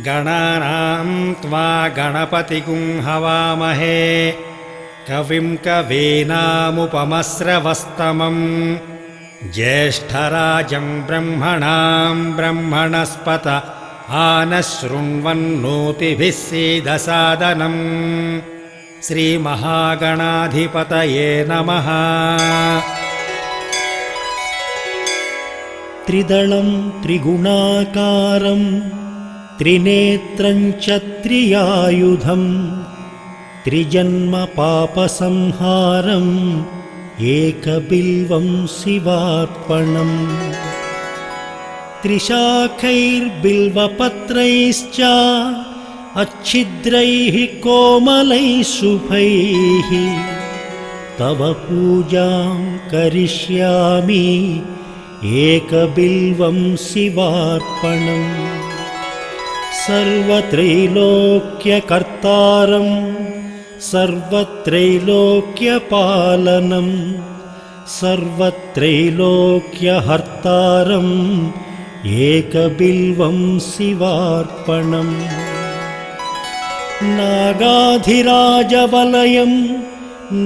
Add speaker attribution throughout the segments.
Speaker 1: गणानां त्वा गणपतिगुं हवामहे कविं कवीनामुपमस्रवस्तमम् ज्येष्ठराजं ब्रह्मणां ब्रह्मणस्पत आनशृण्वन्नोतिभिः सीदसादनम् श्रीमहागणाधिपतये नमः।
Speaker 2: त्रिदलं त्रिगुणाकारं त्रिनेत्रं च त्रियायुधं त्रिजन्मपापसंहारम् एकबिल्वं शिवार्पणम् त्रिशाखैर्बिल्वपत्रैश्च अच्छिद्रैः कोमलैः शुभैः तव पूजां करिष्यामि एकबिल्वं शिवार्पणम् सर्वत्रैलोक्यकर्तारं सर्वत्रैलोक्यपालनं सर्वत्रैलोक्यहर्तारम् एकबिल्वं शिवार्पणम् नागाधिराजवलयं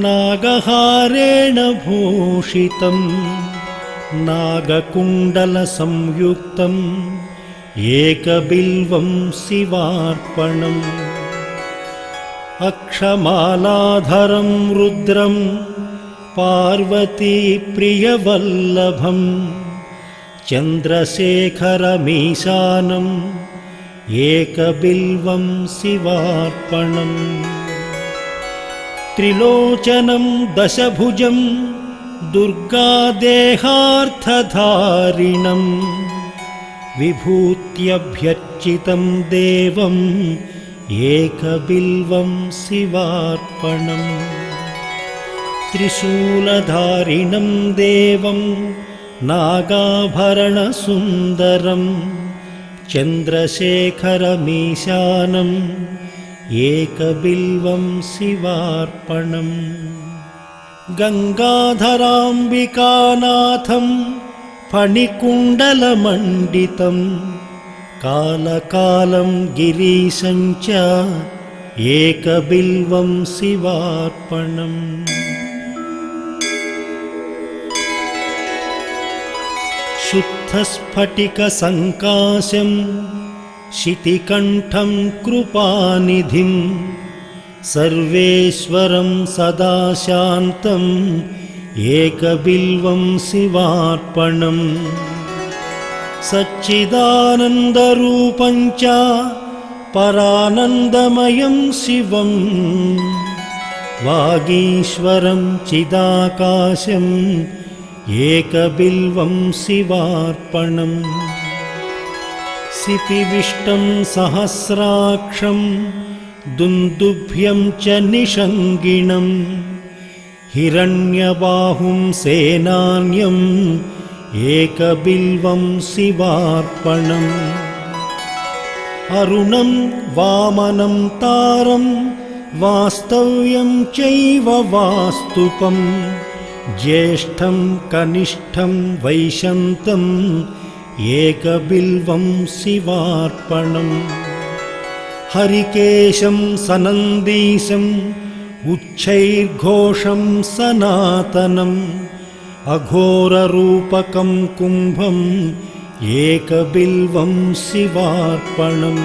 Speaker 2: नागहारेण भूषितं नागकुण्डलसंयुक्तम् एकबिल्वं शिवार्पणम् अक्षमालाधरं रुद्रं पार्वतीप्रियवल्लभं चन्द्रशेखरमीशानम् एकबिल्वं शिवार्पणम् त्रिलोचनं दशभुजं दुर्गादेहार्थधारिणं विभूत्यभ्यर्चितं देवम् एकबिल्वं शिवार्पणम् त्रिशूलधारिणं देवं नागाभरणसुन्दरं चन्द्रशेखरमीशानम् एकबिल्वं शिवार्पणम् गङ्गाधराम्बिकानाथं फणिकुण्डलमण्डितं कालकालं गिरीशं च एकबिल्वं शिवार्पणम् शुद्धस्फटिकसङ्काशं शितिकण्ठं कृपानिधिं सर्वेश्वरं सदा शान्तम् एकबिल्वं शिवार्पणम् सच्चिदानन्दरूपं च परानन्दमयं शिवं वागीश्वरं चिदाकाशम् एकबिल्वं शिवार्पणम् सिपिविष्टं सहस्राक्षं दुन्दुभ्यं च निषङ्गिणम् हिरण्यबाहुं सेनान्यम् एकबिल्वं शिवार्पणम् अरुणं वामनं तारं वास्तव्यं चैव वास्तुपम् ज्येष्ठं कनिष्ठं वैशन्तं एकबिल्वं शिवार्पणम् हरिकेशं सनन्दीशम् उच्चैर्घोषं सनातनम् अघोररूपकं कुम्भम् एकबिल्वं शिवार्पणम्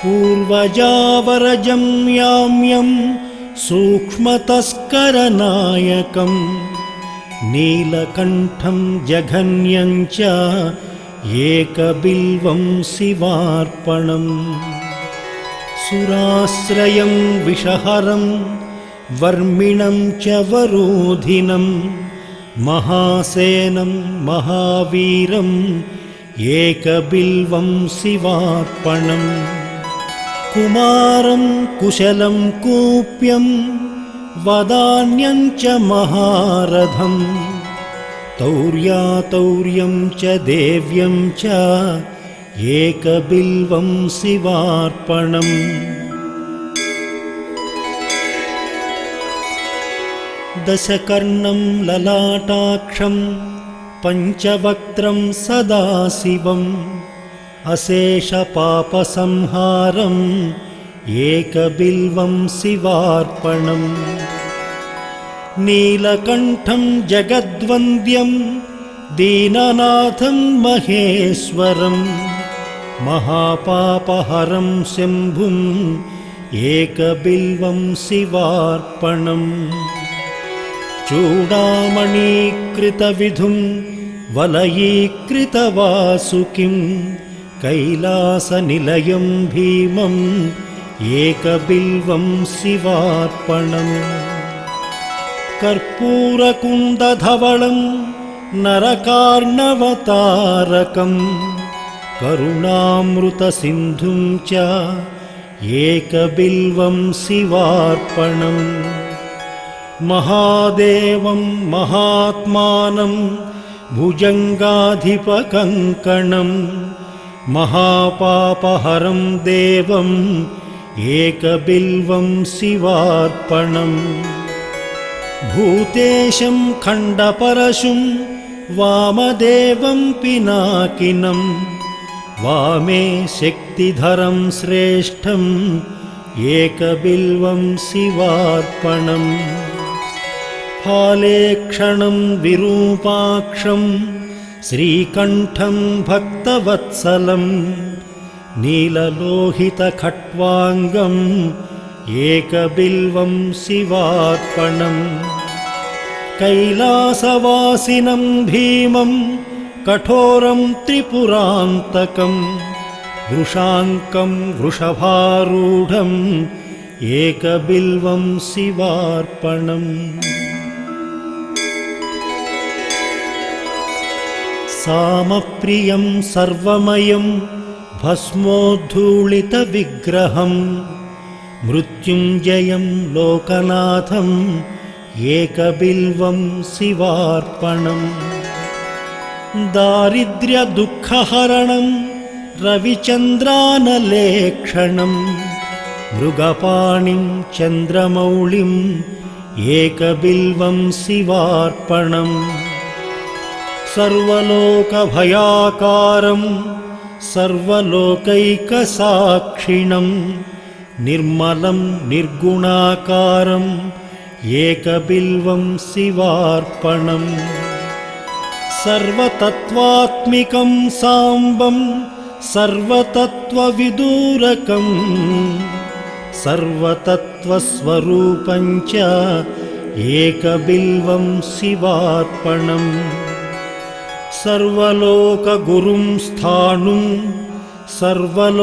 Speaker 2: पूर्वजावरजं याम्यं सूक्ष्मतस्करनायकं नीलकण्ठं जघन्यं च एकबिल्वं शिवार्पणम् सुराश्रयं विषहरं वर्मिणं च वरोधिनं महासेनं महावीरम् एकबिल्वं शिवार्पणम् कुमारं कुशलं कूप्यं वदान्यं च महारथं तौर्यातौर्यं च देव्यं च एकबिल्वं शिवार्पणम् दशकर्णं ललाटाक्षं पञ्चवक्त्रं सदाशिवं अशेषपापसंहारम् एकबिल्वं शिवार्पणम् नीलकण्ठं जगद्वन्द्यं दीननाथं महेश्वरम् महापापहरं शम्भुम् एकबिल्वं शिवार्पणम् चूडामणीकृतविधुं वलयीकृतवासुकिं कैलासनिलयं भीमम् एकबिल्वं शिवार्पणम् कर्पूरकुन्दधवलं नरकार्णवतारकं करुणामृतसिन्धुं च एकबिल्वं शिवार्पणम् महादेवं महात्मानं भुजङ्गाधिपकङ्कणं महापापहरं देवम् एकबिल्वं शिवार्पणम् भूतेशं खण्डपरशुं वामदेवं पिनाकिनं वामे शक्तिधरं श्रेष्ठम् एकबिल्वं शिवार्पणम् फालेक्षणं विरूपाक्षं श्रीकण्ठं भक्तवत्सलं नीललोहितखट्वाङ्गम् एकबिल्वं शिवार्पणम् कैलासवासिनं भीमं कठोरं त्रिपुरान्तकं वृषाङ्कं वृषभारूढम् एकबिल्वं शिवार्पणम् सामप्रियं सर्वमयं भस्मोद्धूलितविग्रहम् मृत्युञ्जयं लोकनाथम् एकबिल्वं शिवार्पणम् दारिद्र्यदुःखहरणं रविचन्द्रानलेक्षणं मृगपाणिं चन्द्रमौळिम् एकबिल्वं शिवार्पणम् सर्वलोकभयाकारं सर्वलोकैकसाक्षिणम् निर्मलं निर्गुणाकारम् एकबिल्वं शिवार्पणम् सर्वतत्त्वात्मिकं साम्बं सर्वतत्त्वविदूरकं सर्वतत्त्वस्वरूपं च एकबिल्वं शिवार्पणम् सर्वलोकगुरुं स्थाणुं सर्वलोकवरप्रदं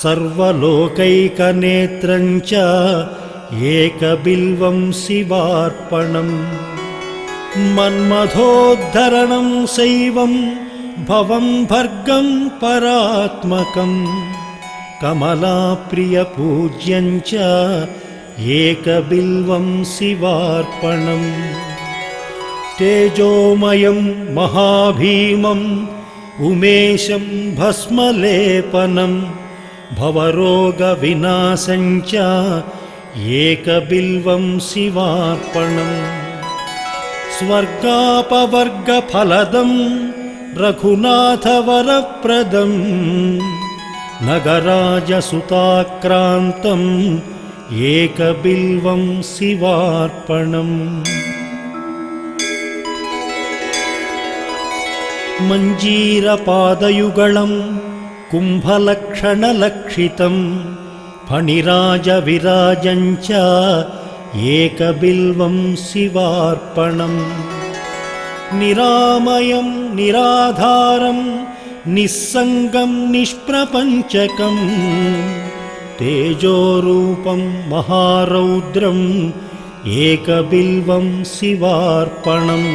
Speaker 2: सर्वलोकैकनेत्रं च एकबिल्वं शिवार्पणम् मन्मथोद्धरणं शैवं भवं भर्गं परात्मकं कमलाप्रियपूज्यं च एकबिल्वं शिवार्पणम् तेजोमयं महाभीमम् उमेशं भस्मलेपनं भवरोगविनाशं च एकबिल्वं शिवार्पणम् स्वर्गापवर्गफलदं रघुनाथवरप्रदं नगराजसुताक्रान्तम् एकबिल्वं शिवार्पणम् मञ्जीरपादयुगलं कुम्भलक्षणलक्षितं फणिराजविराजं च एकबिल्वं शिवार्पणम् निरामयं निराधारं निस्सङ्गं निष्प्रपञ्चकं तेजोरूपं महारौद्रम् एकबिल्वं शिवार्पणम्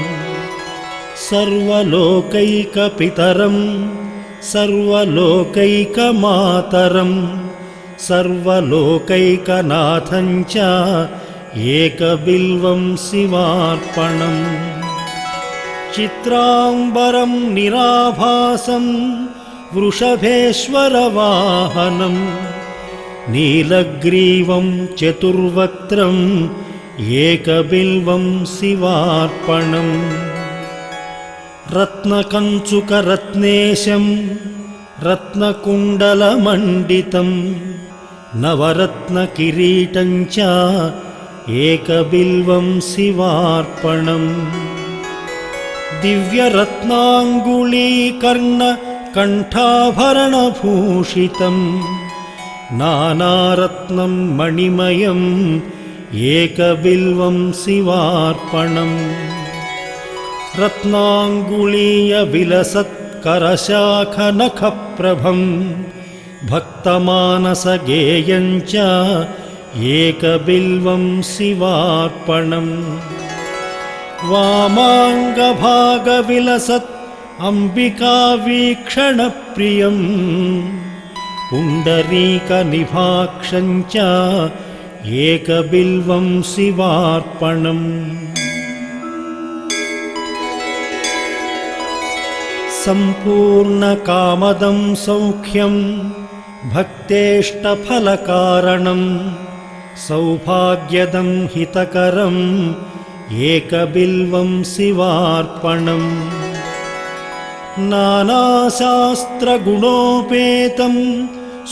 Speaker 2: सर्वलोकैकपितरं सर्वलोकैकमातरं सर्वलोकैकनाथं च एकबिल्वं शिवार्पणम् चित्राम्बरं निराभासं वृषभेश्वरवाहनं नीलग्रीवं चतुर्वक्त्रम् एकबिल्वं शिवार्पणम् रत्नकञ्चुकरत्नेशं रत्नकुण्डलमण्डितं नवरत्नकिरीटं च एकबिल्वं शिवार्पणम् दिव्यरत्नाङ्गुलीकर्णकण्ठाभरणभूषितं नानारत्नं मणिमयम् एकबिल्वं शिवार्पणम् रत्नाङ्गुलीयविलसत्करशाखनखप्रभं भक्तमानसगेयं च एकबिल्वं शिवार्पणम् वामाङ्गभागविलसत् अम्बिकावीक्षणप्रियं पुण्डरीकनिभाक्षं च एकबिल्वं शिवार्पणम् सम्पूर्णकामदं सौख्यं भक्तेष्टफलकारणं सौभाग्यदं हितकरम् एकबिल्वं शिवार्पणम् नानाशास्त्रगुणोपेतं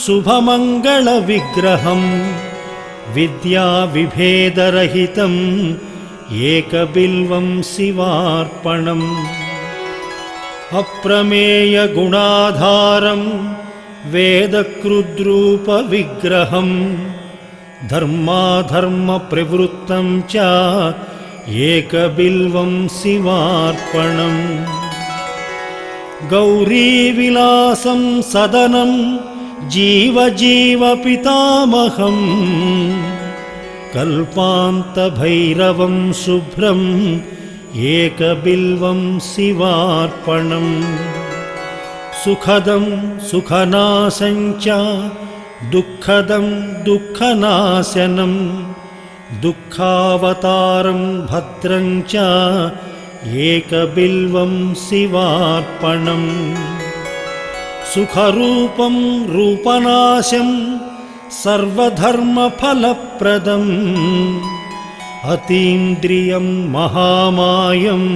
Speaker 2: शुभमङ्गलविग्रहं विद्याविभेदरहितम् एकबिल्वं शिवार्पणम् अप्रमेयगुणाधारं वेदकृद्रूपविग्रहं धर्माधर्मप्रवृत्तं च एकबिल्वं शिवार्पणम् गौरीविलासं सदनं जीवजीवपितामहं कल्पान्तभैरवं शुभ्रम् एकबिल्वं शिवार्पणम् सुखदं सुखनाशं च दुःखदं दुःखनाशनं दुःखावतारं भद्रं च एकबिल्वं शिवार्पणम् सुखरूपं रूपनाशं सर्वधर्मफलप्रदम् अतीन्द्रियं महामायम्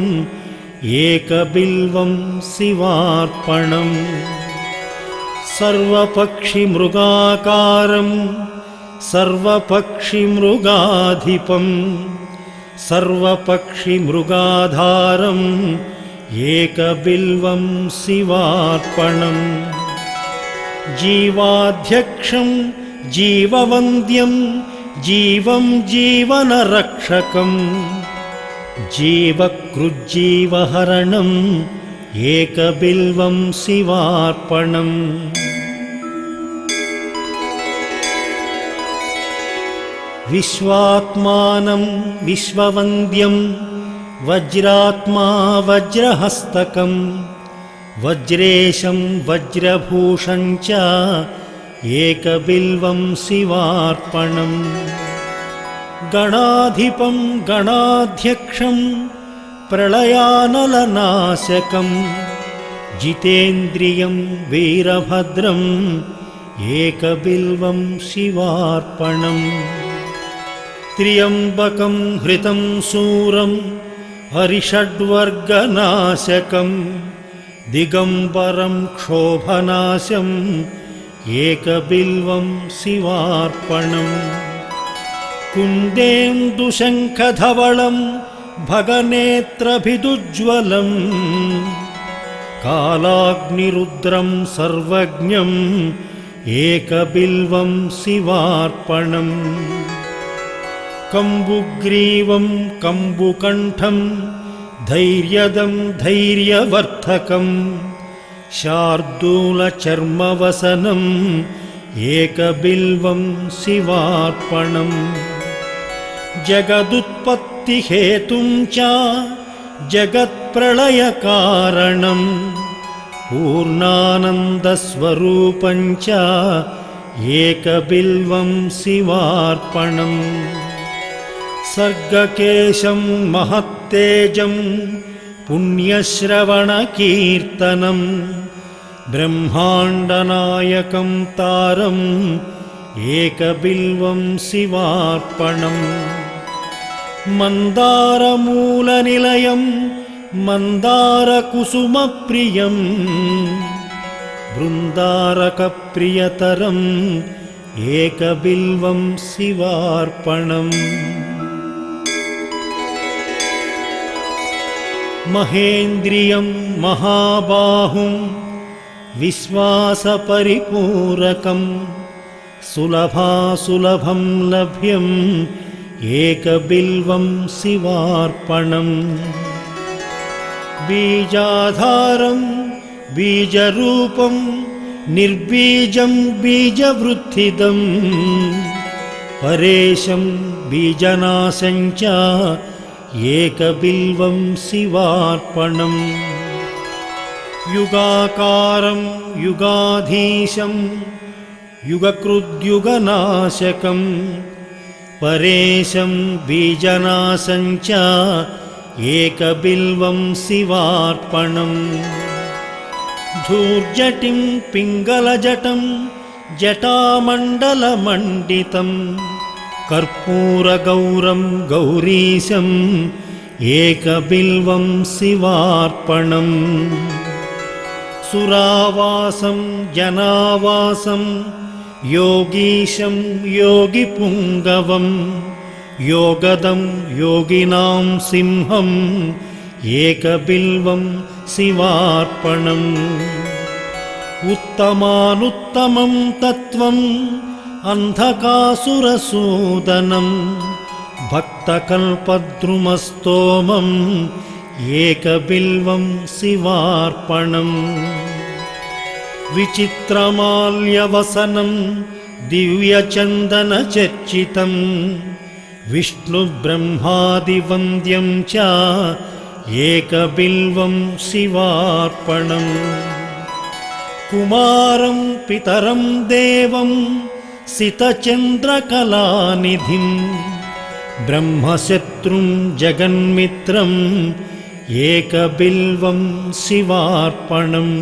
Speaker 2: एकबिल्वं शिवार्पणम् सर्वपक्षिमृगाकारं सर्वपक्षिमृगाधिपं सर्वपक्षिमृगाधारम् एकबिल्वं शिवार्पणम् जीवाध्यक्षं जीववन्द्यं जीवं जीवनरक्षकं जीवकृज्जीवहरणम् एकबिल्वं शिवार्पणम् विश्वात्मानं विश्ववन्द्यं वज्रात्मा वज्रहस्तकं वज्रेशं वज्रभूषं च एकबिल्वं शिवार्पणम् गणाधिपं गणाध्यक्षं प्रलयानलनाशकं जितेन्द्रियं वीरभद्रम् एकबिल्वं शिवार्पणम् त्र्यम्बकं हृतं शूरं हरिषड्वर्गनाशकं दिगम्बरं क्षोभनाशम् एकबिल्वं शिवार्पणम् कुन्देन्दुशङ्खधवलं भगनेत्रभिदुज्ज्वलं कालाग्निरुद्रं सर्वज्ञम् एकबिल्वं शिवार्पणम् कम्बुग्रीवं कम्बुकण्ठं धैर्यदं धैर्यवर्धकं शार्दूलचर्मवसनम् एकबिल्वं शिवार्पणम् जगदुत्पत्तिहेतुं च जगत्प्रलयकारणं पूर्णानन्दस्वरूपं च एकबिल्वं शिवार्पणम् सर्गकेशं महत्तेजं पुण्यश्रवणकीर्तनं ब्रह्माण्डनायकं तारम् एकबिल्वं शिवार्पणम् मन्दारमूलनिलयं मन्दारकुसुमप्रियम् बृन्दारकप्रियतरम् एकबिल्वं शिवार्पणम् महेन्द्रियं महाबाहुं विश्वासपरिपूरकं सुलभासुलभं लभ्यम् एकबिल्वं शिवार्पणम् बीजाधारं बीजरूपं निर्बीजं बीजवृद्धिदं परेशं बीजनाशं च एकबिल्वं शिवार्पणम् युगाकारं युगाधीशं युगकृद्युगनाशकं परेशं बीजनाशं च एकबिल्वं शिवार्पणम् धूर्जटिं पिङ्गलजटं जटामण्डलमण्डितं कर्पूरगौरं गौरीशम् एकबिल्वं शिवार्पणम् सुरावासं जनावासं योगीशं योगिपुङ्गवं योगदं योगिनां सिंहम् एकबिल्वं शिवार्पणम् उत्तमानुत्तमं तत्त्वम् अन्धकासुरसूदनं भक्तकल्पद्रुमस्तोमम् एकबिल्वं शिवार्पणम् विचित्रमाल्यवसनं दिव्यचन्दनचर्चितं विष्णुब्रह्मादिवन्द्यं च एकबिल्वं शिवार्पणम् कुमारं पितरं देवं सितचन्द्रकलानिधिं ब्रह्मशत्रुं जगन्मित्रम् एकबिल्वं शिवार्पणम्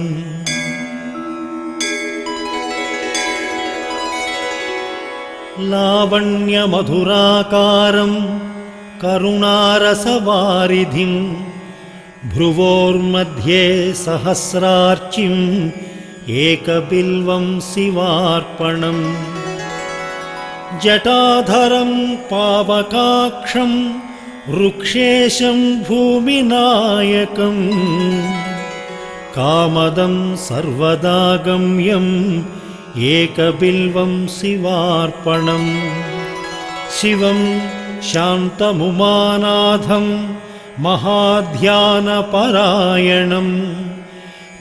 Speaker 2: लावण्यमधुराकारं करुणारसवारिधिं भ्रुवोर्मध्ये सहस्रार्चिम् एकबिल्वं शिवार्पणम् जटाधरं पावकाक्षं वृक्षेशं भूमिनायकं कामदं सर्वदा गम्यम् एकबिल्वं शिवार्पणम् शिवं शान्तमुमानाथं महाध्यानपरायणं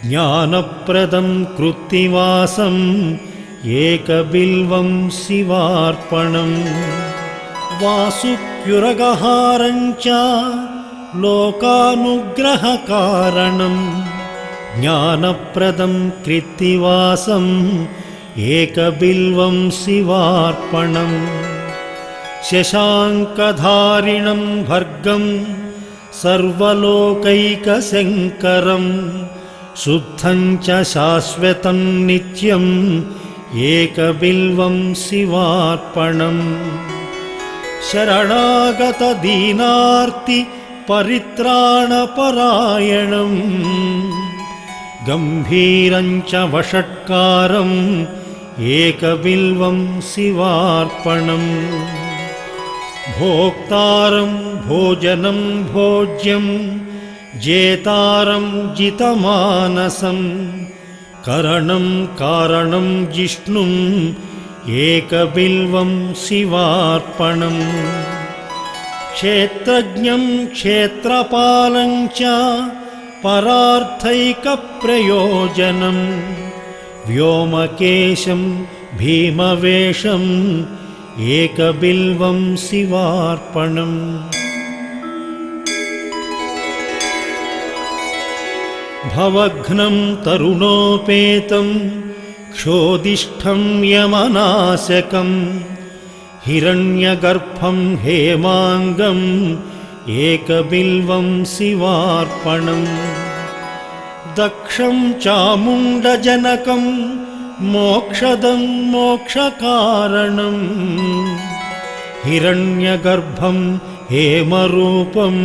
Speaker 2: ज्ञानप्रदं कृत्तिवासम् एकबिल्वं शिवार्पणम् वासुक्युरगहारं च लोकानुग्रहकारणं ज्ञानप्रदं कृत्तिवासम् एकबिल्वं शिवार्पणम् शशाङ्कधारिणं भर्गं सर्वलोकैकशङ्करं शुद्धं च शाश्वतं नित्यम् एकबिल्वं शिवार्पणम् शरणागतदीनार्ति परित्राणपरायणम् गम्भीरं च वषट्कारम् एकबिल्वं शिवार्पणम् भोक्तारं भोजनं भोज्यं जेतारं जितमानसं करणं कारणं जिष्णुम् एकबिल्वं शिवार्पणम् क्षेत्रज्ञं क्षेत्रपालं च परार्थैकप्रयोजनं व्योमकेशं भीमवेषम् एकबिल्वं शिवार्पणम् भवघ्नं तरुणोपेतं क्षोदिष्ठं यमनाशकं हिरण्यगर्भं हेमाङ्गम् एकबिल्वं शिवार्पणम् दक्षं चामुण्डजनकं मोक्षदं मोक्षकारणं हिरण्यगर्भं हेमरूपम्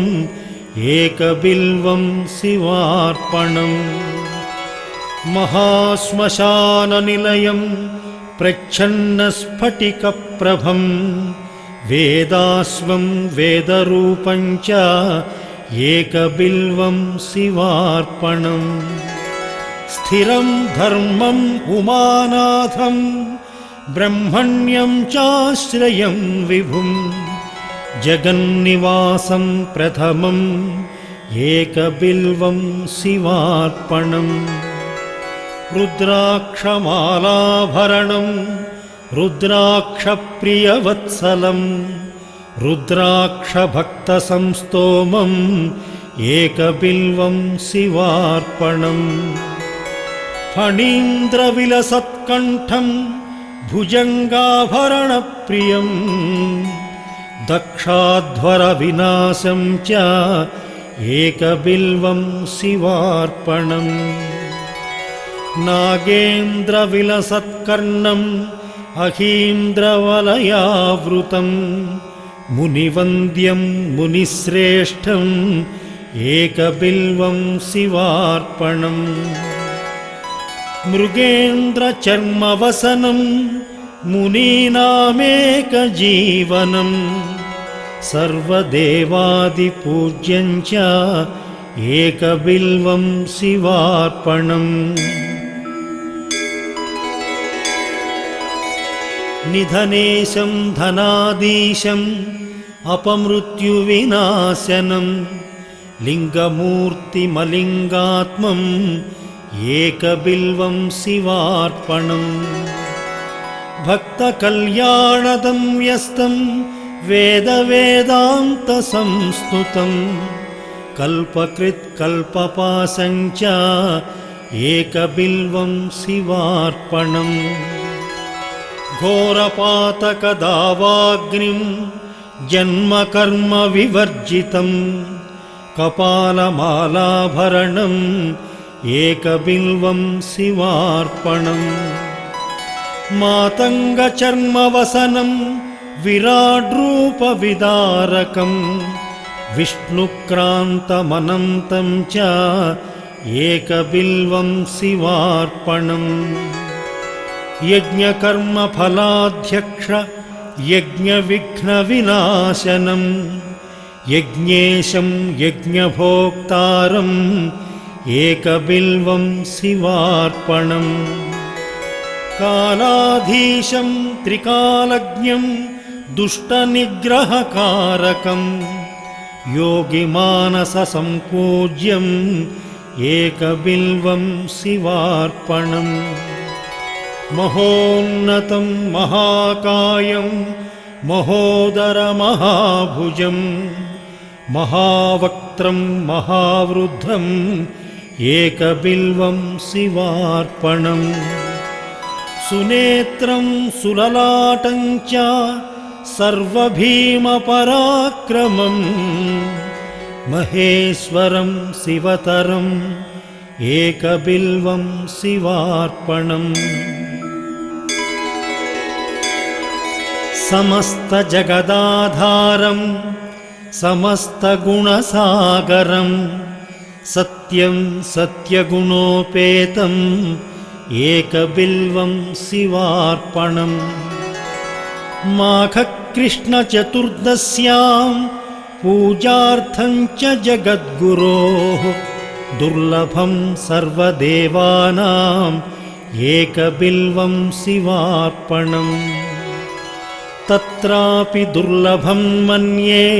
Speaker 2: एकबिल्वं शिवार्पणम् महाश्मशाननिलयं प्रच्छन्नस्फटिकप्रभं वेदाश्वं वेदरूपं च एकबिल्वं शिवार्पणम् स्थिरं धर्मम् उमानाथं ब्रह्मण्यं चाश्रयं विभुं जगन्निवासं प्रथमम् एकबिल्वं शिवार्पणम् रुद्राक्षमालाभरणं रुद्राक्षप्रियवत्सलं रुद्राक्षभक्तसंस्तोमम् एकबिल्वं शिवार्पणम् फणीन्द्रविलसत्कण्ठं भुजङ्गाभरणप्रियं दक्षाध्वरविनाशं च एकबिल्वं शिवार्पणम् नागेन्द्रविलसत्कर्णम् अहीन्द्रवलयावृतं मुनिवन्द्यं मुनिश्रेष्ठम् एकबिल्वं शिवार्पणम् मृगेन्द्रचर्मवसनं मुनीनामेकजीवनं सर्वदेवादिपूज्यं च एकबिल्वं शिवार्पणम् निधनेशं धनाधीशम् अपमृत्युविनाशनं लिङ्गमूर्तिमलिङ्गात्मम् एकबिल्वं शिवार्पणम् भक्तकल्याणदं व्यस्तं वेदवेदान्तसंस्तुतं कल्पकृत्कल्पपाशं च एकबिल्वं शिवार्पणम् घोरपातकदावाग्निं जन्मकर्मविवर्जितं कपालमालाभरणम् एकबिल्वं शिवार्पणम् मातङ्गचर्मवसनं विराड्रूपविदारकं विष्णुक्रान्तमनन्तं च एकबिल्वं शिवार्पणम् यज्ञकर्मफलाध्यक्ष यज्ञविघ्नविनाशनं यज्ञेशं यज्ञभोक्तारम् एकबिल्वं शिवार्पणम् कालाधीशं त्रिकालज्ञं दुष्टनिग्रहकारकं योगिमानससम्पूज्यम् एकबिल्वं शिवार्पणम् महोन्नतं महाकायं महोदरमहाभुजं महावक्त्रं महावृद्धम् एकबिल्वं शिवार्पणम् सुनेत्रं सुललाटं च सर्वभीमपराक्रमम् महेश्वरं शिवतरम् एकबिल्वं शिवार्पणम् समस्तजगदाधारं समस्तगुणसागरं सत्यं सत्यगुणोपेतम् एकबिल्वं शिवार्पणम् माघकृष्णचतुर्दश्यां पूजार्थं च जगद्गुरोः दुर्लभं सर्वदेवानाम् एकबिल्वं शिवार्पणम् तत्रापि दुर्लभं मन्ये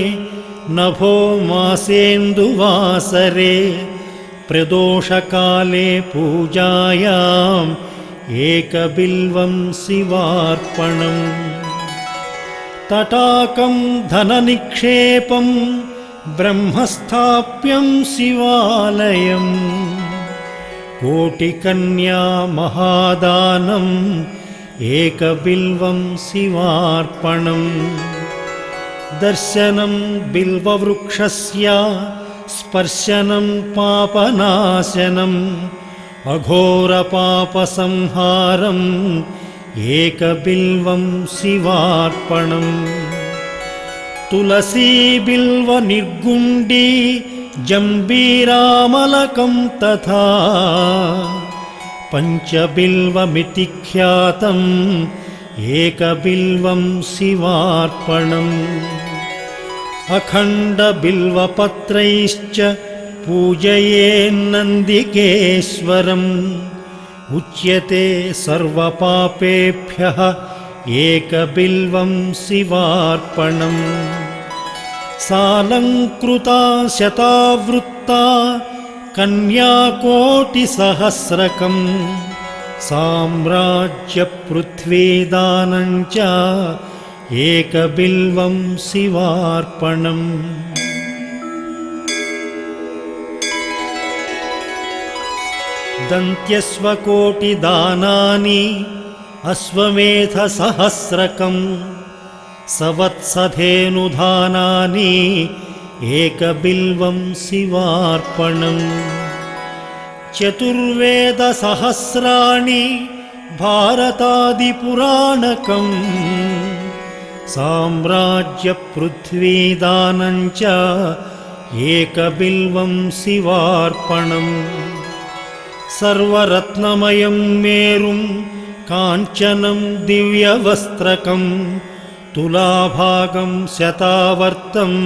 Speaker 2: नभो मासेन्दुवासरे प्रदोषकाले पूजायाम् एकबिल्वं शिवार्पणम् तटाकं धननिक्षेपं ब्रह्मस्थाप्यं शिवालयम् कोटिकन्या महादानम् एकबिल्वं शिवार्पणम् दर्शनं बिल्ववृक्षस्य स्पर्शनं पापनाशनम् अघोरपापसंहारम् एकबिल्वं शिवार्पणम् तुलसी बिल्वनिर्गुण्डी जम्बीरामलकं तथा पञ्चबिल्वमिति ख्यातम् एकबिल्वं शिवार्पणम् अखण्डबिल्वपत्रैश्च पूजयेन्नन्दिकेश्वरम् उच्यते सर्वपापेभ्यः एकबिल्वं शिवार्पणम् सालङ्कृता शतावृत्ता कन्याकोटिसहस्रकम् साम्राज्यपृथ्वीदानं च एकबिल्वं शिवार्पणम् दन्त्यस्वकोटिदानानि अश्वमेधसहस्रकम् सवत्सधेनुधानानि एकबिल्वं शिवार्पणम् चतुर्वेदसहस्राणि भारतादिपुराणकम् साम्राज्यपृथ्वीदानं च एकबिल्वं शिवार्पणम् सर्वरत्नमयं मेरुं काञ्चनं दिव्यवस्त्रकं तुलाभागं शतावर्तम्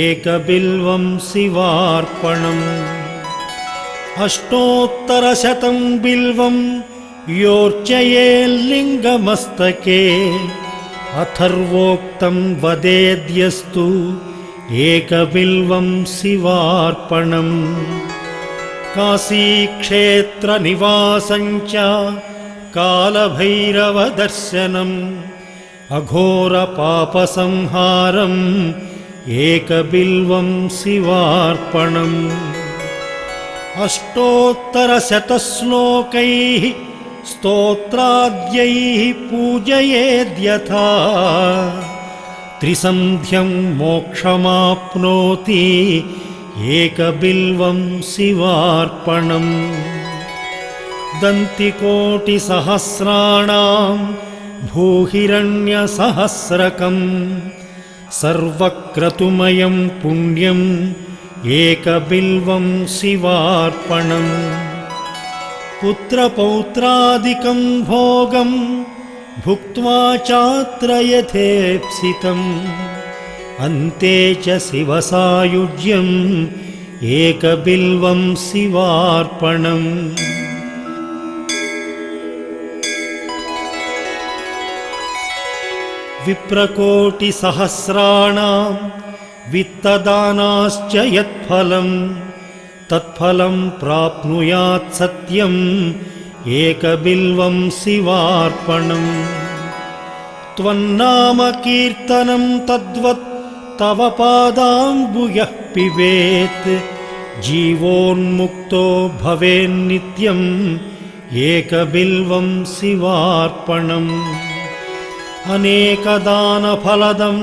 Speaker 2: एकबिल्वं शिवार्पणम् अष्टोत्तरशतं बिल्वं योर्चयेल्लिङ्गमस्तके अथर्वोक्तं वदेद्यस्तु एकबिल्वं शिवार्पणम् काशीक्षेत्रनिवासं च कालभैरवदर्शनम् अघोरपापसंहारम् एकबिल्वं शिवार्पणम् अष्टोत्तरशतश्लोकैः स्तोत्राद्यैः पूजयेद्यथा त्रिसन्ध्यं मोक्षमाप्नोति एकबिल्वं शिवार्पणम् दन्तिकोटिसहस्राणां भूहिरण्यसहस्रकम् सर्वक्रतुमयं पुण्यम् एकबिल्वं शिवार्पणम् पुत्रपौत्रादिकं भोगं भुक्त्वा चात्र यथेप्सितम् अन्ते च शिवसायुज्यम् एकबिल्वं शिवार्पणम् विप्रकोटिसहस्राणां वित्तदानाश्च यत्फलं तत्फलं प्राप्नुयात् सत्यम् एकबिल्वं शिवार्पणम् त्वन्नामकीर्तनं तद्वत् तव पादाम्बुजः पिबेत् जीवोन्मुक्तो भवेन्नित्यम् एकबिल्वं शिवार्पणम् अनेकदानफलदम्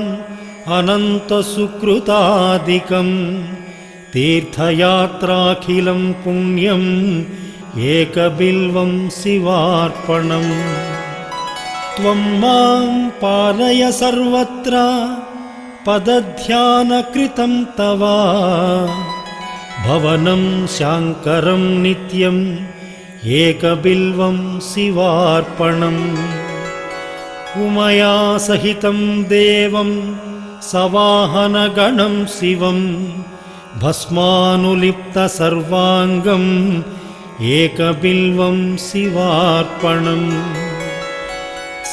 Speaker 2: अनन्तसुकृतादिकम् तीर्थयात्राखिलं पुण्यम् एकबिल्वं शिवार्पणम् त्वं मां पालय सर्वत्र पदध्यानकृतं तव भवनं शाङ्करं नित्यम् एकबिल्वं शिवार्पणम् उमया सहितं देवं सवाहनगणं शिवं भस्मानुलिप्तसर्वाङ्गम् एकबिल्वं शिवार्पणम्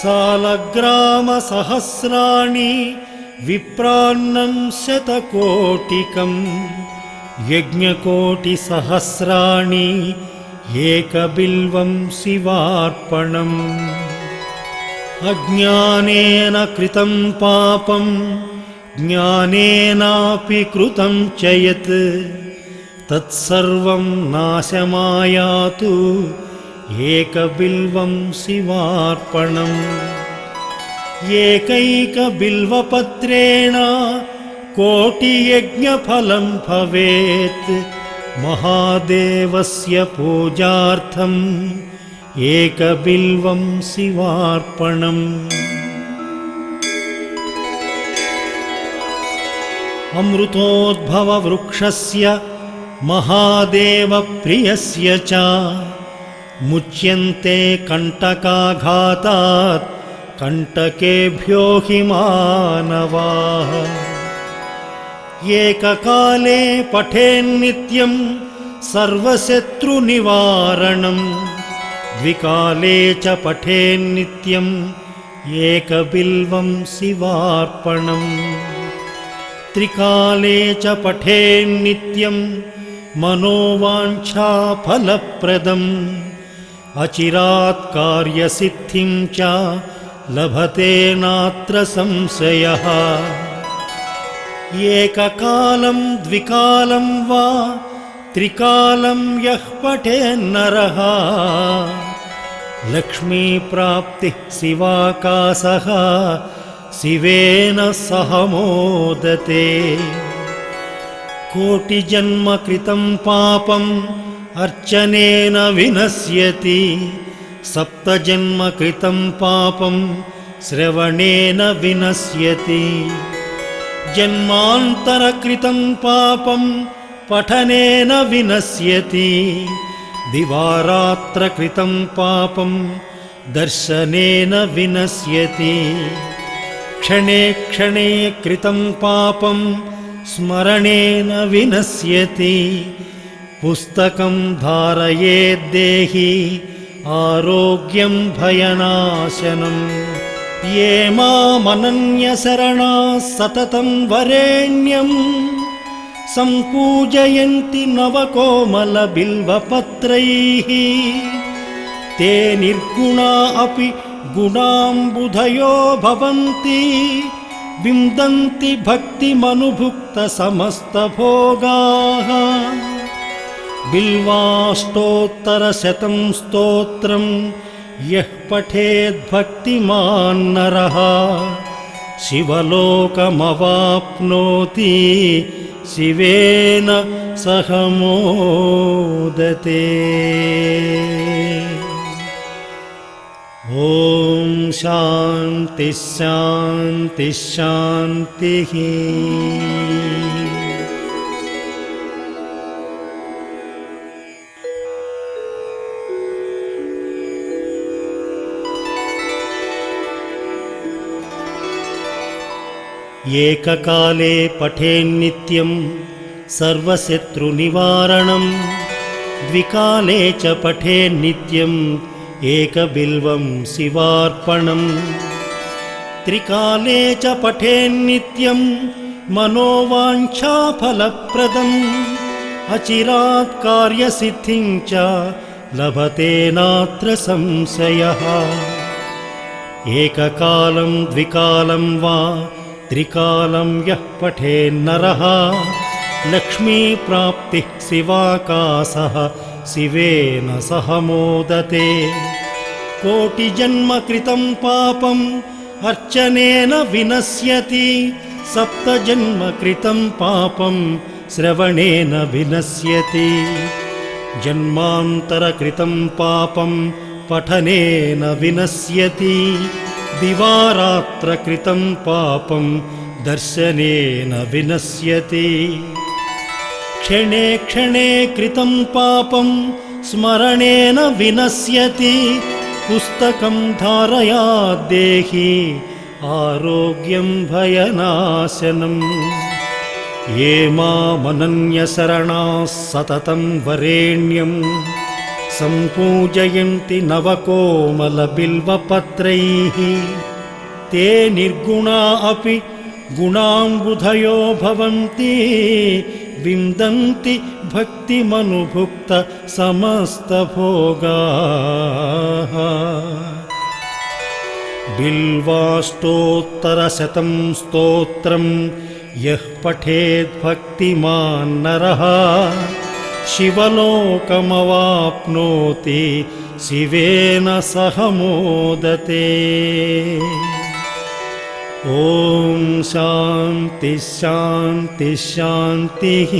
Speaker 2: सालग्रामसहस्राणि विप्रान्नं शतकोटिकं यज्ञकोटिसहस्राणि एकबिल्वं शिवार्पणम् अज्ञानेन कृतं पापं ज्ञानेनापि कृतं च यत् तत्सर्वं नाशमायातु एकबिल्वं शिवार्पणम् एकैकबिल्वपत्रेण कोटियज्ञफलं भवेत् महादेवस्य पूजार्थम् एकबिल्वं शिवार्पणम् अमृतोद्भववृक्षस्य महादेवप्रियस्य च मुच्यन्ते कण्टकाघातात् कण्टकेभ्यो हि मानवाः। एककाले पठेन्नित्यं सर्वशत्रुनिवारणं द्विकाले च पठेन्नित्यम् एकबिल्वं शिवार्पणम् त्रिकाले च पठेन्नित्यं मनोवाञ्छाफलप्रदम् अचिरात् कार्यसिद्धिं च लभते नात्र संशयः। एककालं द्विकालं वा त्रिकालं यः पठेन्नरः लक्ष्मीप्राप्तिः शिवाकाशः शिवेन सह मोदते। कोटिजन्म कृतं पापम् अर्चनेन विनश्यति सप्तजन्म कृतं पापं श्रवणेन विनश्यति। जन्मान्तरकृतं पापं पठनेन विनश्यति दिवारात्रकृतं पापं दर्शनेन विनश्यति। क्षणे क्षणे कृतं पापं स्मरणेन विनश्यति। पुस्तकं धारयेद्देहि आरोग्यं भयनाशनम्। ये मामनन्यशरणाः सततं वरेण्यं सम्पूजयन्ति नवकोमलबिल्वपत्रैः ते निर्गुणा अपि गुणाम्बुधयो भवन्ति विन्दन्ति भक्तिमनुभुक्तसमस्तभोगाः। बिल्वाष्टोत्तरशतं स्तोत्रं यः पठेद्भक्तिमान् नरः शिवलोकमवाप्नोति शिवेन सह मोदते। ॐ शान्तिः शान्तिः शान्तिः। एककाले पठेन्नित्यं सर्वशत्रुनिवारणं द्विकाले च पठेन्नित्यम् एकबिल्वं शिवार्पणम् त्रिकाले च पठेन्नित्यं मनोवाञ्छाफलप्रदम् अचिरात् कार्यसिद्धिं च लभते नात्र संशयः। एककालं द्विकालं वा त्रिकालं यः पठेन्नरः लक्ष्मीप्राप्तिः शिवाकाशः शिवेन सह मोदते। कोटिजन्म कृतं पापम् अर्चनेन विनश्यति सप्तजन्म कृतं पापं श्रवणेन विनश्यति। जन्मान्तरकृतं पापं पठनेन विनश्यति दिवारात्रकृतं पापं दर्शनेन विनश्यति। क्षणे क्षणे कृतं पापं स्मरणेन विनश्यति पुस्तकं धारयाद्देहि आरोग्यं भयनाशनम्। ये मामनन्यशरणाः सततं वरेण्यं सम्पूजयन्ति नवकोमलबिल्वपत्रैः ते निर्गुणा अपि गुणाम्बुधयो भवन्ति विन्दन्ति भक्तिमनुभुक्तसमस्तभोगाः। बिल्वाष्टोत्तरशतं स्तोत्रं यः पठेद्भक्तिमान् नरः शिवलोकमवाप्नोति शिवेन सह मोदते। ॐ शान्तिः शान्तिः शान्तिः।